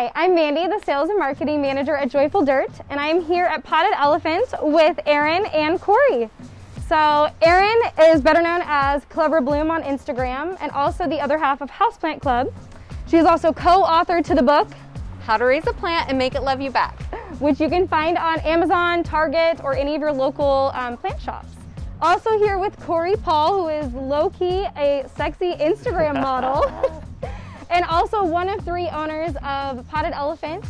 Hi, I'm Mandy, the Sales and Marketing Manager at Joyful Dirt, and I'm here at Potted Elephant with Erin and Cory. So Erin is better known as Clever Bloom on Instagram and also the other half of Houseplant Club. She's also co-author to the book, How to Raise a Plant and Make It Love You Back, which you can find on Amazon, Target, or any of your local plant shops. Also here with Cory Paul, who is low-key a sexy Instagram model. And also one of 3 owners of Potted Elephant,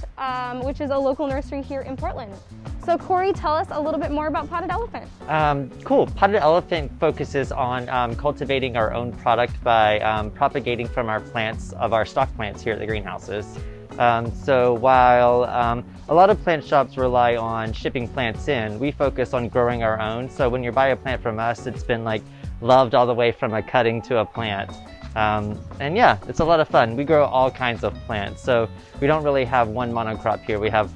which is a local nursery here in Portland. So Cory, tell us a little bit more about Potted Elephant. Cool. Potted Elephant focuses on cultivating our own product by propagating from our plants of our stock plants here at the greenhouses. So while a lot of plant shops rely on shipping plants in, we focus on growing our own. So when you buy a plant from us, it's been like loved all the way from a cutting to a plant. And yeah, it's a lot of fun. We grow all kinds of plants, so we don't really have one monocrop here. We have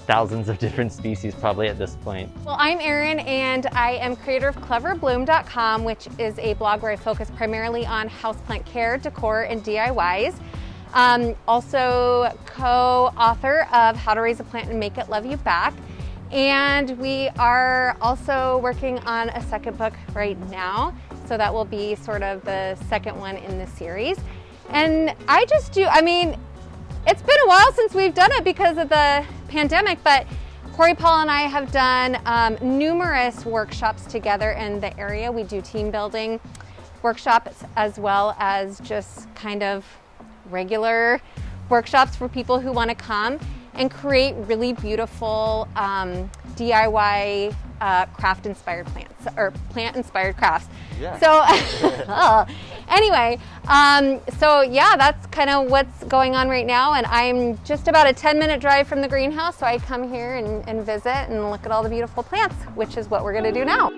thousands of different species probably at this point. Well, I'm Erin and I am creator of cleverbloom.com, which is a blog where I focus primarily on houseplant care, decor, and DIYs. Also co-author of How to Raise a Plant and Make It Love You Back. And we are also working on a second book right now. So that will be sort of the second one in the series. And it's been a while since we've done it because of the pandemic, but Cory Paul and I have done numerous workshops together in the area. We do team building workshops as well as just kind of regular workshops for people who want to come and create really beautiful DIY craft-inspired plants or plant-inspired crafts. Yeah. So anyway, so yeah, that's kind of what's going on right now. And I'm just about a 10-minute drive from the greenhouse. So I come here and visit and look at all the beautiful plants, which is what we're going to do now.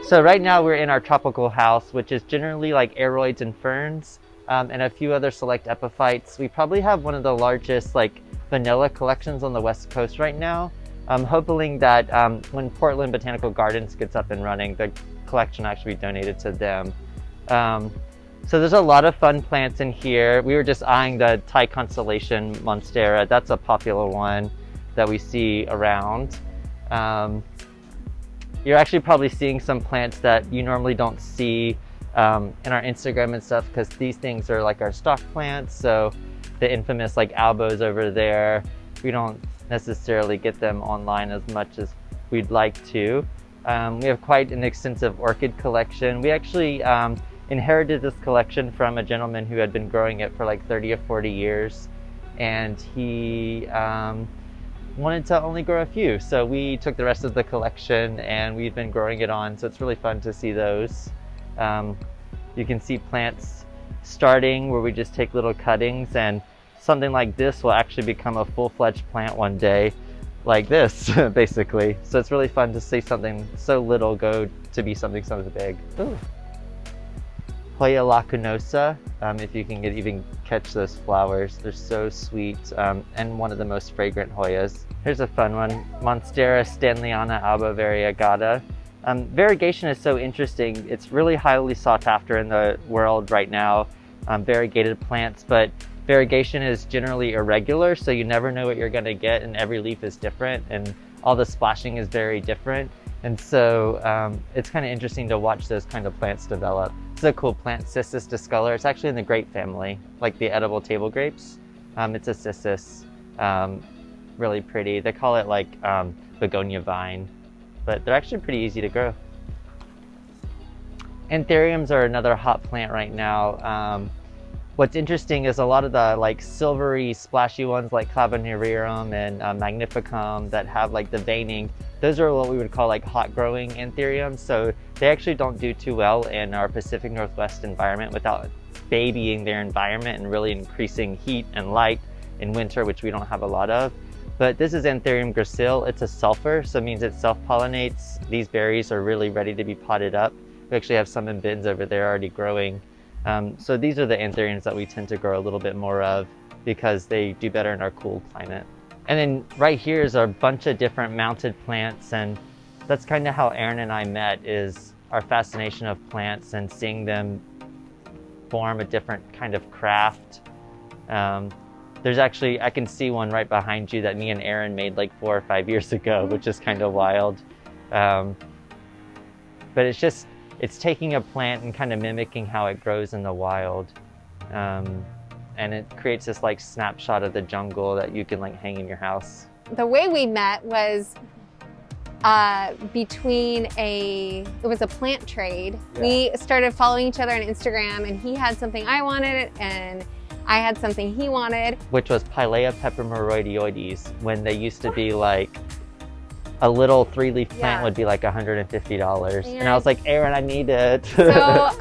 So right now we're in our tropical house, which is generally like aroids and ferns, and a few other select epiphytes. We probably have one of the largest like vanilla collections on the West Coast right now. I'm hoping that when Portland Botanical Gardens gets up and running, the collection actually be donated to them. So there's a lot of fun plants in here. We were just eyeing the Thai constellation Monstera. That's a popular one that we see around. You're actually probably seeing some plants that you normally don't see in our Instagram and stuff, because these things are like our stock plants. So the infamous like albos over there, we don't necessarily get them online as much as we'd like to. We have quite an extensive orchid collection. We actually inherited this collection from a gentleman who had been growing it for like 30 or 40 years, and he wanted to only grow a few. So we took the rest of the collection and we've been growing it on. So it's really fun to see those. You can see plants starting where we just take little cuttings, and something like this will actually become a full-fledged plant one day, like this, basically. So it's really fun to see something so little go to be something so big. Ooh. Hoya lacunosa, if you can even catch those flowers. They're so sweet, and one of the most fragrant Hoyas. Here's a fun one, Monstera stanleyana alba variegata. Variegation is so interesting. It's really highly sought after in the world right now, variegated plants, but variegation is generally irregular, so you never know what you're going to get, and every leaf is different, and all the splashing is very different. And so it's kind of interesting to watch those kind of plants develop. This is a cool plant, Cissus discolor. It's actually in the grape family, like the edible table grapes. It's a cissus, really pretty. They call it like begonia vine, but they're actually pretty easy to grow. Anthuriums are another hot plant right now. What's interesting is a lot of the like silvery splashy ones like Clavanereum and Magnificum that have like the veining, those are what we would call like hot growing anthuriums. So they actually don't do too well in our Pacific Northwest environment without babying their environment and really increasing heat and light in winter, which we don't have a lot of. But this is Anthurium gracile. It's a sulfur, so it means it self-pollinates. These berries are really ready to be potted up. We actually have some in bins over there already growing. So these are the anthuriums that we tend to grow a little bit more of because they do better in our cool climate. And then right here is a bunch of different mounted plants, and that's kind of how Erin and I met, is our fascination of plants and seeing them form a different kind of craft There's actually, I can see one right behind you that me and Erin made like 4 or 5 years ago, which is kind of wild. But it's taking a plant and kind of mimicking how it grows in the wild. And it creates this like snapshot of the jungle that you can like hang in your house. The way we met was it was a plant trade. Yeah. We started following each other on Instagram, and he had something I wanted and I had something he wanted. Which was Pilea peperomioides, when they used to be like, a little 3-leaf plant would be like $150. And I was like, Erin, I need it. So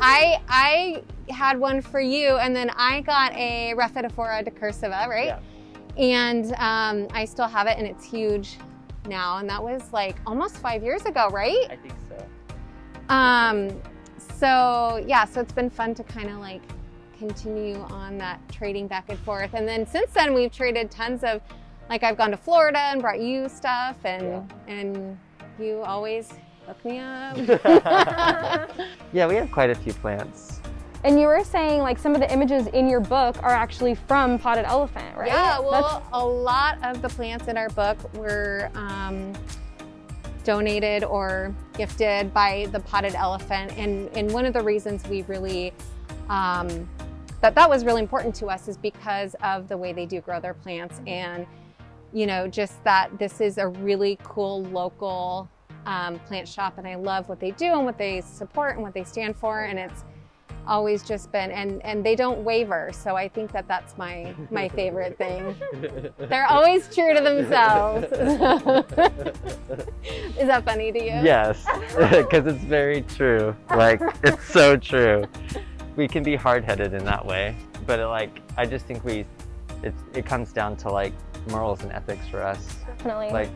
I had one for you, and then I got a Rhaphidophora decursiva, right? Yeah. And I still have it, and it's huge now. And that was like almost 5 years ago, right? I think so. So it's been fun to kind of like continue on that trading back and forth. And then since then, we've traded tons of, like, I've gone to Florida and brought you stuff, and you always hook me up. Yeah, we have quite a few plants. And you were saying like some of the images in your book are actually from Potted Elephant, right? Yeah, well, a lot of the plants in our book were donated or gifted by the Potted Elephant. And one of the reasons we really, that was really important to us is because of the way they do grow their plants, and just that this is a really cool local plant shop, and I love what they do and what they support and what they stand for, and it's always just been, and they don't waver, so I think that's my favorite thing. They're always true to themselves. Is that funny to you? Yes, because it's very true. Like, it's so true. We can be hard-headed in that way, but I just think it comes down to like morals and ethics for us. Definitely. Like,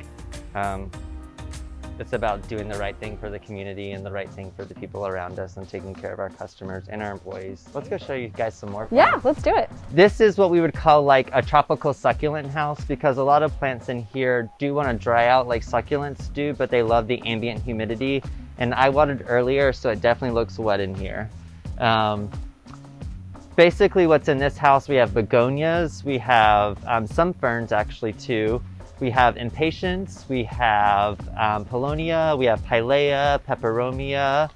it's about doing the right thing for the community and the right thing for the people around us, and taking care of our customers and our employees. Let's go show you guys some more plants. Yeah, let's do it. This is what we would call like a tropical succulent house, because a lot of plants in here do want to dry out like succulents do, but they love the ambient humidity. And I watered earlier, so it definitely looks wet in here. Basically what's in this house, we have begonias, we have some ferns actually too. We have impatiens, we have paulownia, we have pilea, peperomia,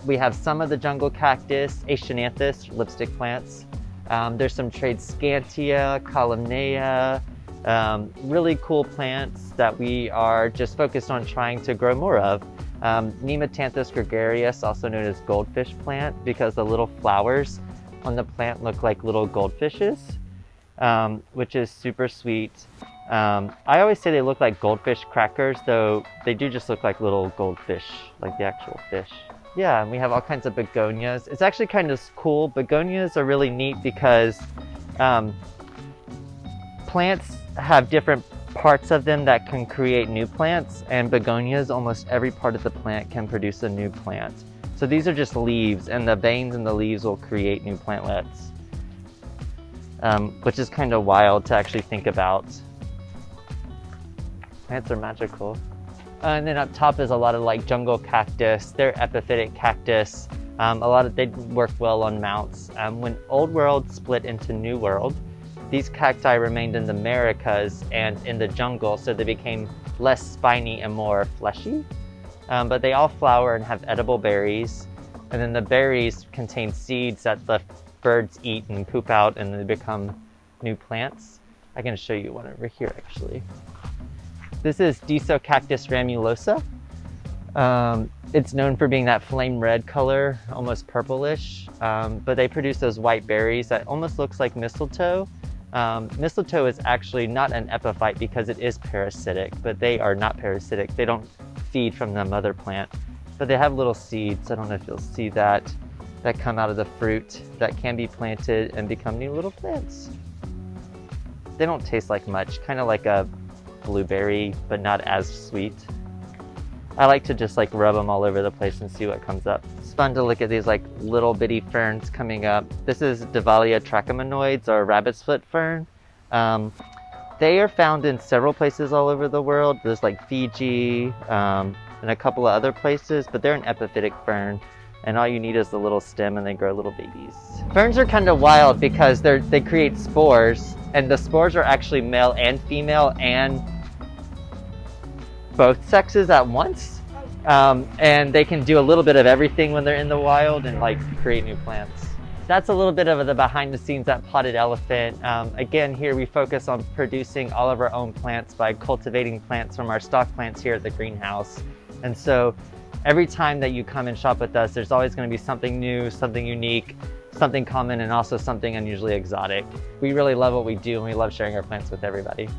we have some of the jungle cactus, Asiananthus, lipstick plants. There's some tradescantia, columnea, really cool plants that we are just focused on trying to grow more of. Nematanthus gregarious, also known as goldfish plant, because the little flowers on the plant look like little goldfishes, which is super sweet. I always say they look like goldfish crackers, though they do just look like little goldfish, like the actual fish. Yeah, and we have all kinds of begonias. It's actually kind of cool. Begonias are really neat because plants have different parts of them that can create new plants, and begonias, almost every part of the plant can produce a new plant. So these are just leaves, and the veins in the leaves will create new plantlets, which is kind of wild to actually think about. Plants are magical. And then up top is a lot of like jungle cactus. They're epiphytic cactus. They work well on mounts. When Old World split into New World, these cacti remained in the Americas and in the jungle, so they became less spiny and more fleshy. But they all flower and have edible berries. And then the berries contain seeds that the birds eat and poop out, and they become new plants. I can show you one over here, actually. This is Disocactus ramulosa. It's known for being that flame red color, almost purplish, but they produce those white berries that almost looks like mistletoe. Mistletoe is actually not an epiphyte because it is parasitic, but they are not parasitic. They don't feed from the mother plant, but they have little seeds. I don't know if you'll see that come out of the fruit that can be planted and become new little plants. They don't taste like much, kind of like a blueberry, but not as sweet. I like to just like rub them all over the place and see what comes up. It's fun to look at these like little bitty ferns coming up. This is Divalia trachomanoides, or rabbit's foot fern. They are found in several places all over the world. There's like Fiji and a couple of other places, but they're an epiphytic fern. And all you need is the little stem and they grow little babies. Ferns are kind of wild because they create spores, and the spores are actually male and female and both sexes at once. And they can do a little bit of everything when they're in the wild and like create new plants. That's a little bit of the behind the scenes at Potted Elephant. Again, here we focus on producing all of our own plants by cultivating plants from our stock plants here at the greenhouse. And so every time that you come and shop with us, there's always going to be something new, something unique, something common, and also something unusually exotic. We really love what we do and we love sharing our plants with everybody.